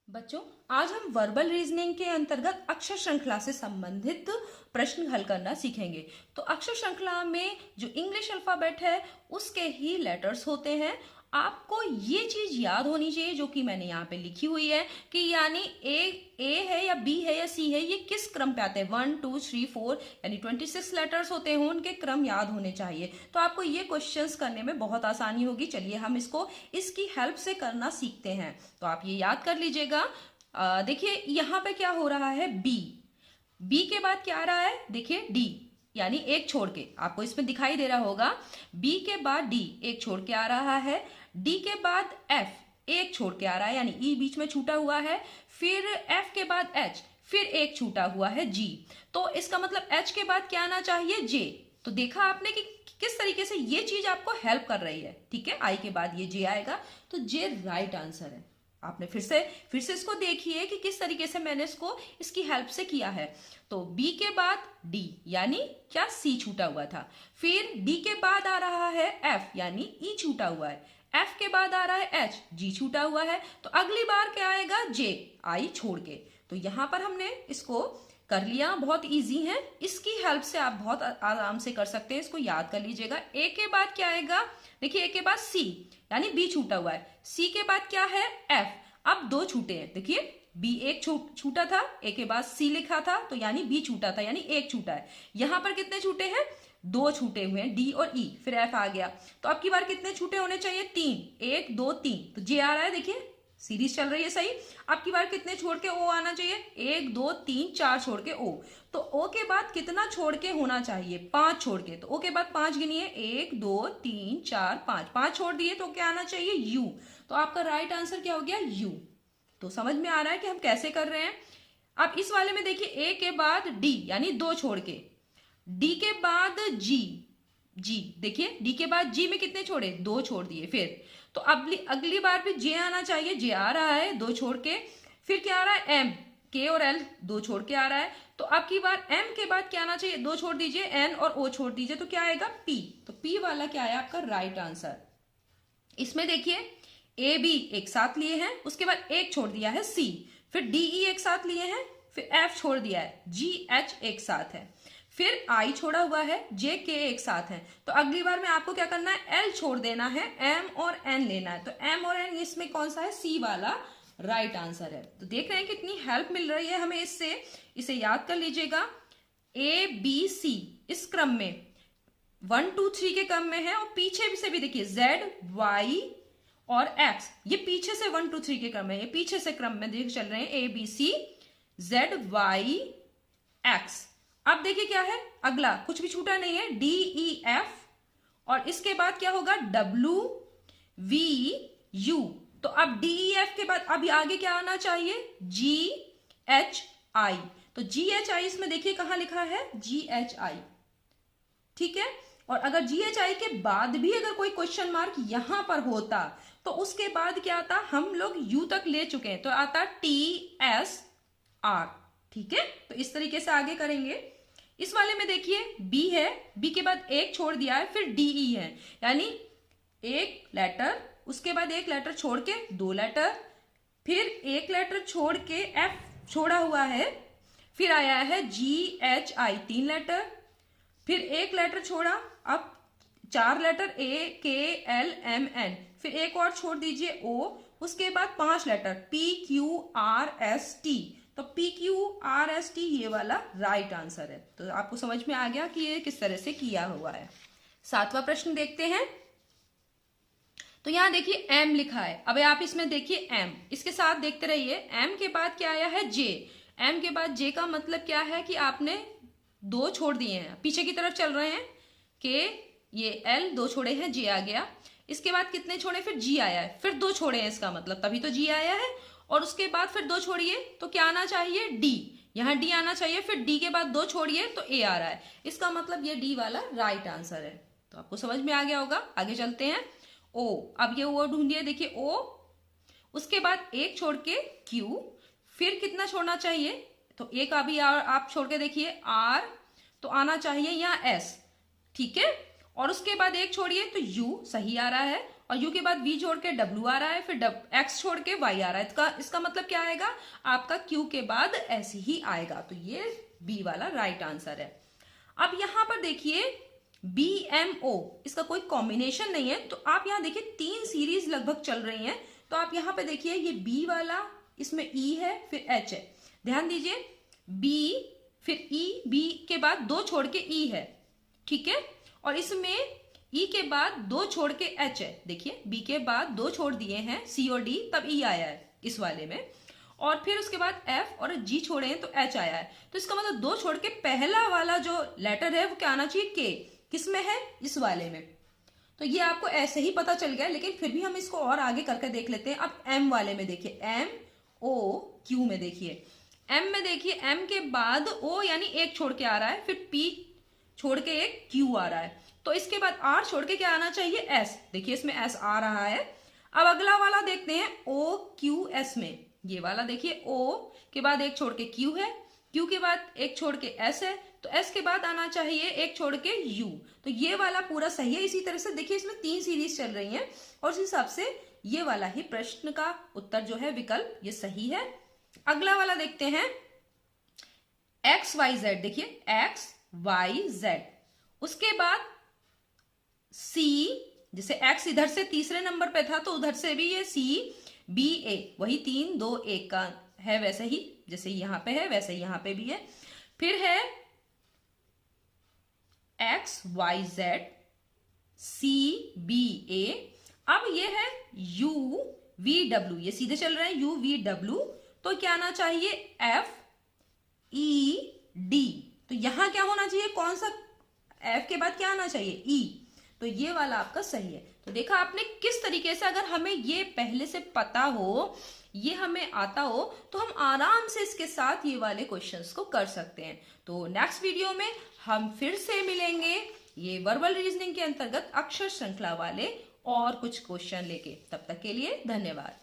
बच्चों, आज हम वर्बल रीजनिंग के अंतर्गत अक्षर श्रृंखला से संबंधित प्रश्न हल करना सीखेंगे। तो अक्षर श्रृंखला में जो इंग्लिश अल्फाबेट है उसके ही लेटर्स होते हैं। आपको ये चीज याद होनी चाहिए जो कि मैंने यहाँ पे लिखी हुई है कि यानी ए है या बी है या सी है, ये किस क्रम पे आते हैं। 1 2 3 4 यानी 26 लेटर्स होते हैं, उनके क्रम याद होने चाहिए। तो आपको ये क्वेश्चंस करने में बहुत आसानी होगी। चलिए हम इसको इसकी हेल्प से करना सीखते हैं। तो आप ये याद कर लीजिएगा। देखिए यहाँ पे क्या हो रहा है, बी के बाद क्या आ रहा है, देखिए डी, यानी एक छोड़ के, आपको इसमें दिखाई दे रहा होगा। बी के बाद डी एक छोड़ के आ रहा है, डी के बाद एफ एक छोड़ के आ रहा है, यानी ई बीच में छूटा हुआ है। फिर एफ के बाद एच, फिर एक छूटा हुआ है जी। तो इसका मतलब एच के बाद क्या आना चाहिए, जे। तो देखा आपने कि किस तरीके से ये चीज आपको हेल्प कर रही है। ठीक है, आई के बाद ये जे आएगा, तो जे राइट आंसर है। आपने फिर से इसको देखिए कि किस तरीके से मैंने इसको इसकी हेल्प से किया है। तो बी के बाद डी यानी क्या, सी छूटा हुआ था। फिर डी के बाद आ रहा है एफ यानी ई छूटा हुआ है। एफ के बाद आ रहा है एच, जी छूटा हुआ है। तो अगली बार क्या आएगा, जे, आई छोड़ के। तो यहां पर हमने इसको कर लिया, बहुत इजी है। इसकी हेल्प से आप बहुत आराम से कर सकते हैं, इसको याद कर लीजिएगा। ए के बाद क्या आएगा, देखिए ए के बाद सी यानी बी छूटा हुआ है। सी के बाद क्या है, एफ। अब दो छूटे हैं, देखिए बी एक छूटा था, ए के बाद सी लिखा था, तो यानी बी छूटा था, यानी एक छूटा है। यहां पर कितने छूटे हैं, दो छूटे हुए हैं, डी और ई, फिर एफ आ गया। तो अब की बार कितने छूटे होने चाहिए, तीन, एक दो तीन। तो जे आ रहा है, देखिए सीरीज चल रही है सही। अब की बार कितने छोड़ के ओ आना चाहिए, एक दो तीन चार छोड़ के ओ। तो ओ के बाद कितना छोड़ के होना चाहिए, पांच छोड़ के। तो ओ के बाद पांच गिनिए, एक दो तीन चार पांच, पांच छोड़ दिए तो क्या आना चाहिए, यू। तो आपका राइट आंसर क्या हो गया, यू। तो समझ में आ रहा है कि हम कैसे कर रहे हैं। अब इस वाले में देखिए ए के बाद डी यानी दो छोड़ के, डी के बाद जी, जी देखिए डी के बाद जी में कितने छोड़े, दो छोड़ दिए। फिर तो अगली बार भी जे आना चाहिए, जे आ रहा है दो छोड़ के। फिर क्या आ रहा है, एम, के और एल दो छोड़ के आ रहा है। तो अब की बार एम के बाद क्या आना चाहिए, दो छोड़ दीजिए, एन और ओ छोड़ दीजिए, तो क्या आएगा, पी। तो पी वाला क्या है आपका राइट आंसर। इसमें देखिए ए बी एक साथ लिए हैं, उसके बाद एक छोड़ दिया है सी, फिर डी ई एक साथ लिए हैं, फिर एफ छोड़ दिया है, जी एच एक साथ है, फिर आई छोड़ा हुआ है, जे के एक साथ है। तो अगली बार में आपको क्या करना है, एल छोड़ देना है, एम और एन लेना है। तो एम और एन इसमें कौन सा है, सी वाला राइट आंसर है। तो देख रहे हैं कितनी हेल्प मिल रही है हमें इससे। इसे याद कर लीजिएगा, ए बी सी इस क्रम में 1 2 3 के क्रम में है, और पीछे से भी देखिए जेड वाई और एक्स, ये पीछे से 1 2 3 के क्रम में, ये पीछे से क्रम में देख चल रहे हैं, A B C Z Y X. अब देखिए क्या है, अगला कुछ भी छूटा नहीं है, डी ई एफ, और इसके बाद क्या होगा, डब्ल्यू वी यू। तो अब डी ई एफ के बाद अभी आगे क्या आना चाहिए, जी एच आई। तो जी एच आई इसमें देखिए कहां लिखा है, जी एच आई। ठीक है, और अगर जी एच आई के बाद भी अगर कोई क्वेश्चन मार्क यहां पर होता तो उसके बाद क्या आता, हम लोग यू तक ले चुके हैं, तो आता टी एस आर। ठीक है, तो इस तरीके से आगे करेंगे। इस वाले में देखिए बी है, बी के बाद एक छोड़ दिया है, फिर डी ई है, यानी एक लेटर, उसके बाद एक लेटर छोड़ के दो लेटर, फिर एक लेटर छोड़ के एफ छोड़ा हुआ है, फिर आया है जी एच आई तीन लेटर, फिर एक लेटर छोड़ा, अब चार लेटर, ए के एल एम एन, फिर एक और छोड़ दीजिए ओ, उसके बाद पांच letter P Q R S T. तो P Q R S T ये वाला राइट आंसर है। तो आपको समझ में आ गया कि ये किस तरह से किया हुआ है। सातवां प्रश्न देखते हैं। तो यहां देखिए एम लिखा है, अब आप इसमें देखिए एम, इसके साथ देखते रहिए। एम के बाद क्या आया है, जे। एम के बाद जे का मतलब क्या है कि आपने दो छोड़ दिए हैं, पीछे की तरफ चल रहे हैं, के ये एल दो छोड़े हैं, जे आ गया। इसके बाद कितने छोड़े, फिर जी आया है, फिर दो छोड़े हैं, इसका मतलब तभी तो जी आया है। और उसके बाद फिर दो छोड़िए तो क्या आना चाहिए, डी, यहां डी आना चाहिए, फिर डी के बाद दो छोड़िए तो ए आ रहा है, इसका मतलब ये डी वाला राइट आंसर है। तो आपको समझ में आ गया होगा। आगे चलते हैं, ओ, अब ये ओ ढूंढिए, देखिए ओ, उसके बाद एक छोड़ के क्यू, फिर कितना छोड़ना चाहिए, तो एक अभी आप छोड़ के देखिए आर, तो आना चाहिए यहाँ एस। ठीक है, और उसके बाद एक छोड़िए तो यू सही आ रहा है, और यू के बाद वी छोड़ के डब्ल्यू आ रहा है, फिर एक्स छोड़ के वाई आ रहा है। इसका मतलब क्या आएगा, आपका क्यू के बाद ऐसे ही आएगा। तो ये बी वाला राइट आंसर है। अब यहां पर देखिए BMO, इसका कोई कॉम्बिनेशन नहीं है, तो आप यहां देखिए 3 सीरीज लगभग चल रही हैं। तो आप यहां पे देखिए ये बी वाला, इसमें ई है फिर एच है, ध्यान दीजिए बी फिर ई, बी के बाद 2 छोड़ के ई है, ठीक है, और इसमें ई के बाद 2 छोड़ के एच है। देखिए बी के बाद 2 छोड़ दिए हैं सी और डी, तब ई आया है इस वाले में, और फिर उसके बाद एफ और जी छोड़े हैं तो एच आया है। तो इसका मतलब 2 छोड़ के पहला वाला जो लेटर है वो क्या आना चाहिए, के। किसमें है, इस वाले में। तो ये आपको ऐसे ही पता चल गया, लेकिन फिर भी हम इसको और आगे करके देख लेते हैं। अब एम वाले में देखिए, एम ओ क्यू में देखिए, एम में देखिए एम के बाद ओ यानी एक छोड़ के आ रहा है, फिर पी छोड़ के एक क्यू आ रहा है, तो इसके बाद आर छोड़ के क्या आना चाहिए, एस। देखिए इसमें एस आ रहा है। अब अगला वाला देखते हैं ओ क्यू एस में, ये वाला देखिए ओ के बाद एक छोड़ के क्यू है, क्यू के बाद एक छोड़ के एस है, तो एस के बाद आना चाहिए एक छोड़ के यू। तो ये वाला पूरा सही है। इसी तरह से देखिए इसमें 3 सीरीज चल रही हैं और उस हिसाब से ये वाला ही प्रश्न का उत्तर जो है विकल्प ये सही है। अगला वाला देखते हैं एक्स वाई जेड, देखिए एक्स वाई जेड, उसके बाद सी, जैसे एक्स इधर से तीसरे नंबर पे था तो उधर से भी ये सी बी ए, वही 3 2 1 का है, वैसे ही जैसे यहां पे है वैसे यहां पे भी है। फिर है X Y Z C B A, अब ये है यू वी डब्ल्यू, ये सीधे चल रहे हैं यू वी डब्ल्यू, तो क्या आना चाहिए एफ ई डी। तो यहां क्या होना चाहिए, कौन सा, एफ के बाद क्या आना चाहिए, ई। तो ये वाला आपका सही है। तो देखा आपने किस तरीके से, अगर हमें ये पहले से पता हो, ये हमें आता हो, तो हम आराम से इसके साथ ये वाले क्वेश्चंस को कर सकते हैं। तो नेक्स्ट वीडियो में हम फिर से मिलेंगे ये वर्बल रीजनिंग के अंतर्गत अक्षर श्रृंखला वाले और कुछ क्वेश्चन लेके। तब तक के लिए धन्यवाद।